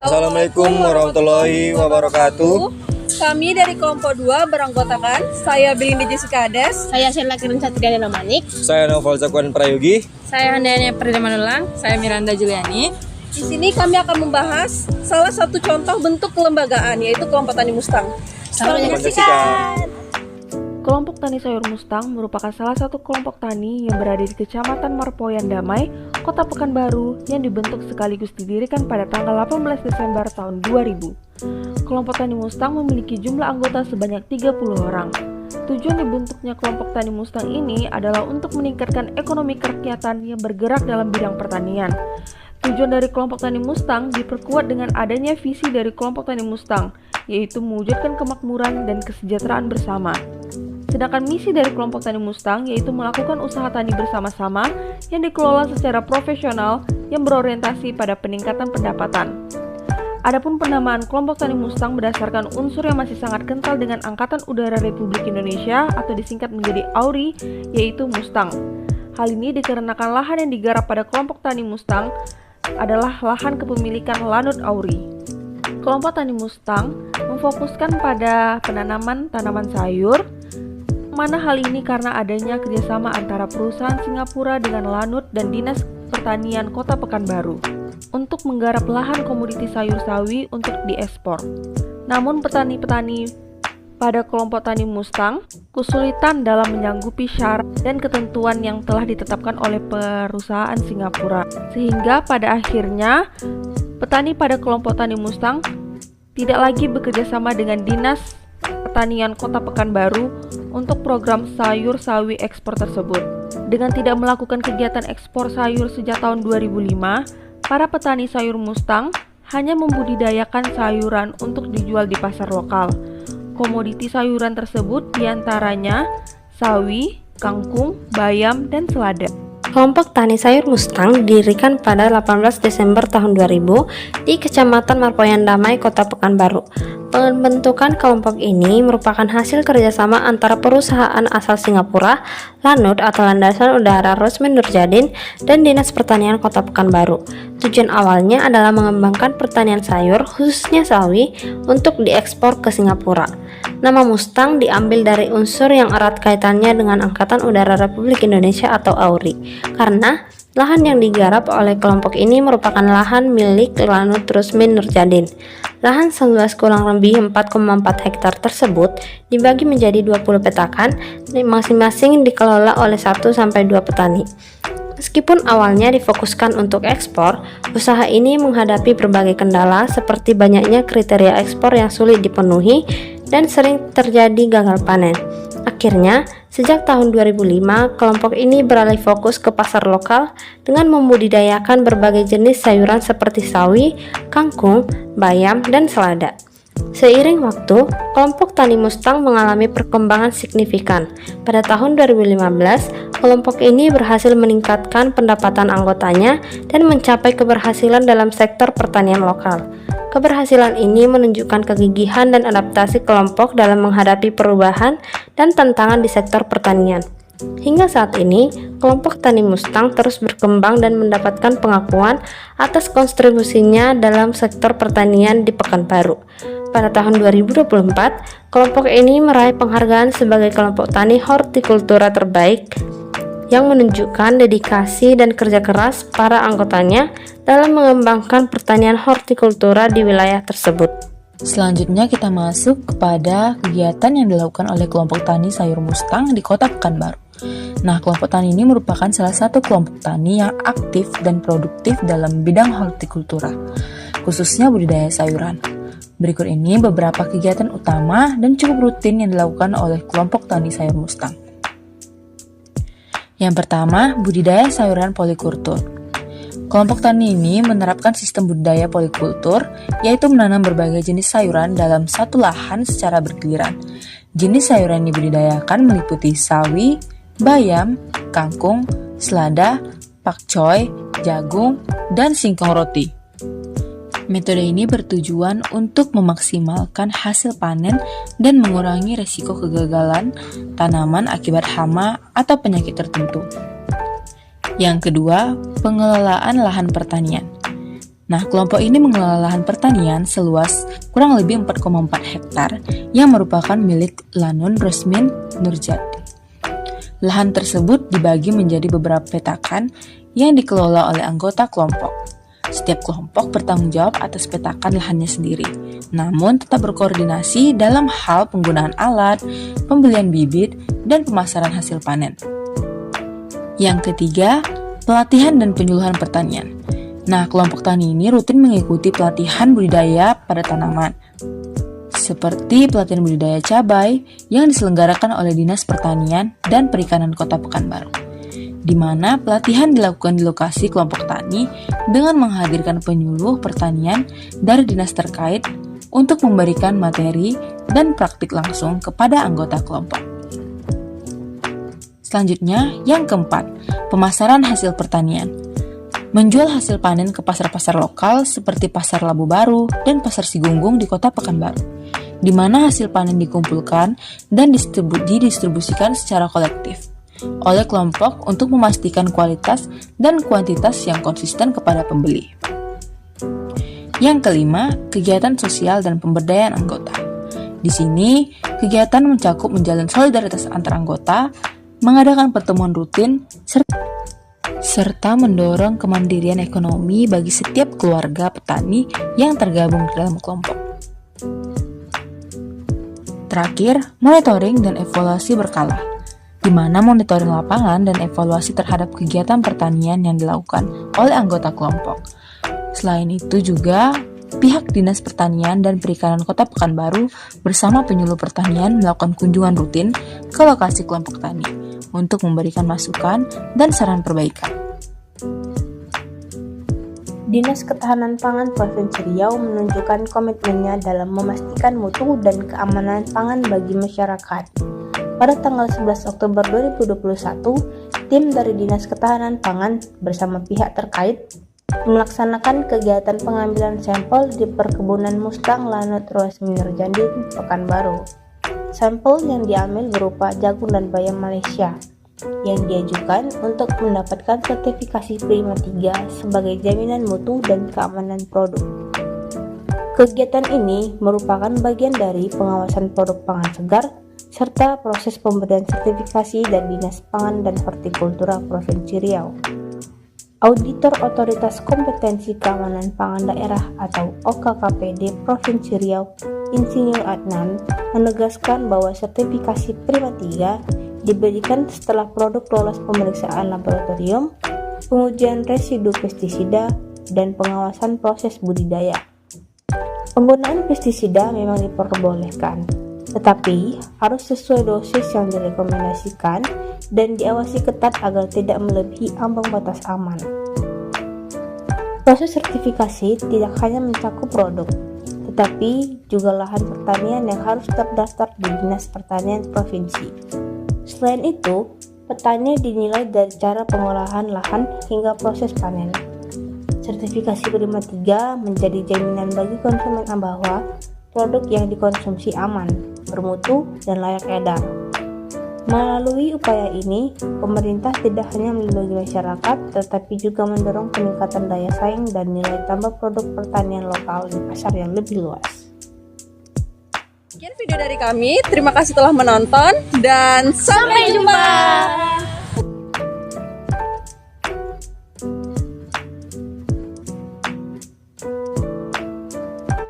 Assalamualaikum warahmatullahi wabarakatuh. Kami dari kelompok 2 beranggotakan saya Belinda Jessica Ades, Saya Sheila Kirin Satriana Manik. Saya Noval Zakwan Prayogi. Saya Handayani Perdana Manulang. Saya Miranda Juliani. Di sini kami akan membahas salah satu contoh bentuk kelembagaan, yaitu kelompok tani Mustang. Selamat menyaksikan. Kelompok Tani Sayur Mustang merupakan salah satu kelompok tani yang berada di Kecamatan Marpoyan Damai, Kota Pekanbaru yang dibentuk sekaligus didirikan pada tanggal 18 Desember tahun 2000. Kelompok Tani Mustang memiliki jumlah anggota sebanyak 30 orang. Tujuan dibentuknya kelompok Tani Mustang ini adalah untuk meningkatkan ekonomi kerakyatan yang bergerak dalam bidang pertanian. Tujuan dari kelompok Tani Mustang diperkuat dengan adanya visi dari kelompok Tani Mustang, yaitu mewujudkan kemakmuran dan kesejahteraan bersama. Sedangkan misi dari kelompok Tani Mustang yaitu melakukan usaha tani bersama-sama yang dikelola secara profesional yang berorientasi pada peningkatan pendapatan. Adapun penamaan kelompok Tani Mustang berdasarkan unsur yang masih sangat kental dengan Angkatan Udara Republik Indonesia atau disingkat menjadi AURI, yaitu Mustang. Hal ini dikarenakan lahan yang digarap pada kelompok Tani Mustang adalah lahan kepemilikan Lanut AURI. Kelompok Tani Mustang memfokuskan pada penanaman tanaman sayur, mana hal ini karena adanya kerjasama antara perusahaan Singapura dengan Lanut dan Dinas Pertanian Kota Pekanbaru untuk menggarap lahan komoditi sayur sawi untuk diekspor. Namun petani-petani pada kelompok Tani Mustang kesulitan dalam menyanggupi syarat dan ketentuan yang telah ditetapkan oleh perusahaan Singapura, sehingga pada akhirnya petani pada kelompok Tani Mustang tidak lagi bekerja sama dengan Dinas Pertanian Kota Pekanbaru untuk program sayur sawi ekspor tersebut. Dengan tidak melakukan kegiatan ekspor sayur sejak tahun 2005, para petani sayur Mustang hanya membudidayakan sayuran untuk dijual di pasar lokal. Komoditi sayuran tersebut diantaranya sawi, kangkung, bayam, dan selada. Kelompok Tani Sayur Mustang didirikan pada 18 Desember tahun 2000 di Kecamatan Marpoyan Damai, Kota Pekanbaru. Pembentukan kelompok ini merupakan hasil kerjasama antara perusahaan asal Singapura, Lanut atau Landasan Udara Rosmin Nurjadin, dan Dinas Pertanian Kota Pekanbaru. Tujuan awalnya adalah mengembangkan pertanian sayur, khususnya sawi, untuk diekspor ke Singapura. Nama Mustang diambil dari unsur yang erat kaitannya dengan Angkatan Udara Republik Indonesia atau AURI, karena lahan yang digarap oleh kelompok ini merupakan lahan milik Lanut Rosmin Nurjadin. Lahan seluas kurang lebih 4,4 hektar tersebut dibagi menjadi 20 petakan, masing-masing dikelola oleh 1-2 petani. Meskipun awalnya difokuskan untuk ekspor, usaha ini menghadapi berbagai kendala seperti banyaknya kriteria ekspor yang sulit dipenuhi dan sering terjadi gagal panen. Akhirnya, sejak tahun 2005, kelompok ini beralih fokus ke pasar lokal dengan membudidayakan berbagai jenis sayuran seperti sawi, kangkung, bayam, dan selada. Seiring waktu, kelompok Tani Mustang mengalami perkembangan signifikan. Pada tahun 2015, kelompok ini berhasil meningkatkan pendapatan anggotanya dan mencapai keberhasilan dalam sektor pertanian lokal. Keberhasilan ini menunjukkan kegigihan dan adaptasi kelompok dalam menghadapi perubahan dan tantangan di sektor pertanian. Hingga saat ini, kelompok Tani Mustang terus berkembang dan mendapatkan pengakuan atas kontribusinya dalam sektor pertanian di Pekanbaru. Pada tahun 2024, kelompok ini meraih penghargaan sebagai kelompok tani hortikultura terbaik yang menunjukkan dedikasi dan kerja keras para anggotanya dalam mengembangkan pertanian hortikultura di wilayah tersebut. Selanjutnya kita masuk kepada kegiatan yang dilakukan oleh kelompok tani sayur Mustang di Kota Pekanbaru. Nah, kelompok tani ini merupakan salah satu kelompok tani yang aktif dan produktif dalam bidang hortikultura, khususnya budidaya sayuran. Berikut ini beberapa kegiatan utama dan cukup rutin yang dilakukan oleh kelompok tani sayur Mustang. Yang pertama, budidaya sayuran polikultur. Kelompok tani ini menerapkan sistem budidaya polikultur, yaitu menanam berbagai jenis sayuran dalam satu lahan secara bergiliran. Jenis sayuran yang dibudidayakan meliputi sawi, bayam, kangkung, selada, pakcoy, jagung, dan singkong roti. Metode ini bertujuan untuk memaksimalkan hasil panen dan mengurangi resiko kegagalan tanaman akibat hama atau penyakit tertentu. Yang kedua, pengelolaan lahan pertanian. Nah, kelompok ini mengelola lahan pertanian seluas kurang lebih 4,4 hektar yang merupakan milik Lanun Rusmin Nurjati. Lahan tersebut dibagi menjadi beberapa petakan yang dikelola oleh anggota kelompok. Setiap kelompok bertanggung jawab atas petakan lahannya sendiri, namun tetap berkoordinasi dalam hal penggunaan alat, pembelian bibit, dan pemasaran hasil panen. Yang ketiga, pelatihan dan penyuluhan pertanian. Nah, kelompok tani ini rutin mengikuti pelatihan budidaya pada tanaman, seperti pelatihan budidaya cabai yang diselenggarakan oleh Dinas Pertanian dan Perikanan Kota Pekanbaru, di mana pelatihan dilakukan di lokasi kelompok tani dengan menghadirkan penyuluh pertanian dari dinas terkait untuk memberikan materi dan praktik langsung kepada anggota kelompok. Selanjutnya, yang keempat, pemasaran hasil pertanian. Menjual hasil panen ke pasar-pasar lokal seperti Pasar Labu Baru dan Pasar Sigunggung di Kota Pekanbaru, di mana hasil panen dikumpulkan dan didistribusikan secara kolektif oleh kelompok untuk memastikan kualitas dan kuantitas yang konsisten kepada pembeli. Yang kelima, kegiatan sosial dan pemberdayaan anggota. Di sini, kegiatan mencakup menjalin solidaritas antar anggota, mengadakan pertemuan rutin, serta mendorong kemandirian ekonomi bagi setiap keluarga petani yang tergabung dalam kelompok. Terakhir, monitoring dan evaluasi berkala, di mana monitoring lapangan dan evaluasi terhadap kegiatan pertanian yang dilakukan oleh anggota kelompok. Selain itu juga, pihak Dinas Pertanian dan Perikanan Kota Pekanbaru bersama penyuluh pertanian melakukan kunjungan rutin ke lokasi kelompok tani untuk memberikan masukan dan saran perbaikan. Dinas Ketahanan Pangan Provinsi Riau menunjukkan komitmennya dalam memastikan mutu dan keamanan pangan bagi masyarakat. Pada tanggal 11 Oktober 2021, tim dari Dinas Ketahanan Pangan bersama pihak terkait melaksanakan kegiatan pengambilan sampel di perkebunan Mustang Lanut Rusmin Nurjati, Pekanbaru. Sampel yang diambil berupa jagung dan bayam Malaysia yang diajukan untuk mendapatkan sertifikasi Prima 3 sebagai jaminan mutu dan keamanan produk. Kegiatan ini merupakan bagian dari pengawasan produk pangan segar serta proses pemberian sertifikasi dari Dinas Pangan dan Hortikultura Provinsi Riau. Auditor Otoritas Kompetensi Keamanan Pangan Daerah atau OKKPD Provinsi Riau, Insinyur Adnan, menegaskan bahwa sertifikasi Prima 3 diberikan setelah produk lolos pemeriksaan laboratorium, pengujian residu pestisida, dan pengawasan proses budidaya. Penggunaan pestisida memang diperbolehkan, tetapi harus sesuai dosis yang direkomendasikan dan diawasi ketat agar tidak melebihi ambang batas aman. Proses sertifikasi tidak hanya mencakup produk, tetapi juga lahan pertanian yang harus terdaftar di Dinas Pertanian Provinsi. Selain itu, petani dinilai dari cara pengolahan lahan hingga proses panen. Sertifikasi Prima 3 menjadi jaminan bagi konsumen bahwa produk yang dikonsumsi aman, bermutu, dan layak edar. Melalui upaya ini, pemerintah tidak hanya melindungi masyarakat, tetapi juga mendorong peningkatan daya saing dan nilai tambah produk pertanian lokal di pasar yang lebih luas. Sekian video dari kami, terima kasih telah menonton dan sampai jumpa.